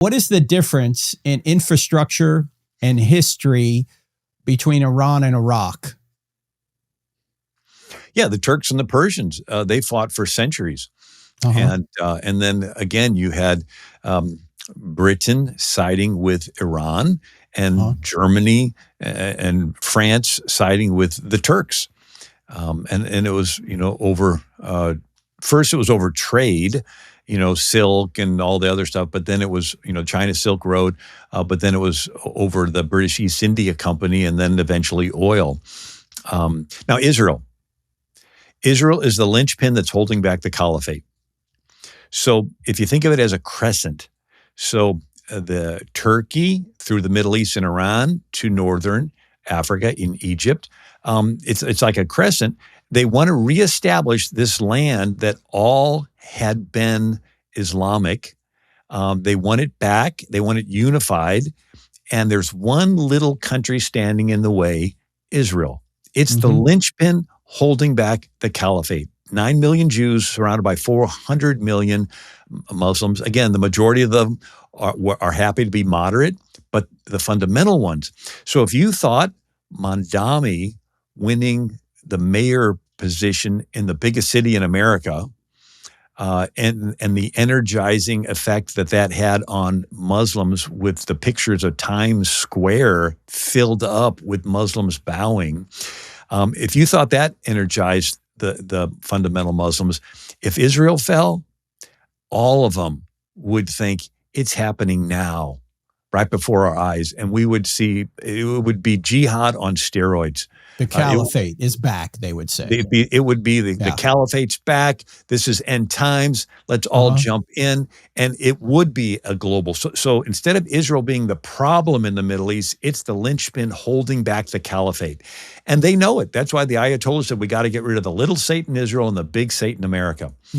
What is the difference in infrastructure and history between Iran and Iraq? Yeah, the Turks and the Persians, they fought for centuries. And then again, you had Britain siding with Iran and Germany and France siding with the Turks. And it was, over, first it was over trade, silk and all the other stuff. But then it was, China Silk Road. But then it was over the British East India Company and then eventually oil. Now, Israel is the linchpin that's holding back the caliphate. So if you think of it as a crescent, so the Turkey through the Middle East and Iran to northern Africa in Egypt, it's like a crescent. They want to reestablish this land that all had been Islamic. They want it back. They want it unified. And there's one little country standing in the way, Israel. It's the linchpin holding back the caliphate. 9 million Jews surrounded by 400 million Muslims. Again, the majority of them are happy to be moderate, but the fundamental ones. So if you thought Mondami winning the mayor position in the biggest city in America and the energizing effect that had on Muslims with the pictures of Times Square filled up with Muslims bowing, if you thought that energized the fundamental Muslims, if Israel fell, all of them would think it's happening now, right before our eyes. And we would see, it would be jihad on steroids. The caliphate is back, they would say. It would be the caliphate's back. This is end times. Let's all jump in. And it would be a global. So instead of Israel being the problem in the Middle East, it's the linchpin holding back the caliphate. And they know it. That's why the Ayatollah said we got to get rid of the little Satan Israel and the big Satan America.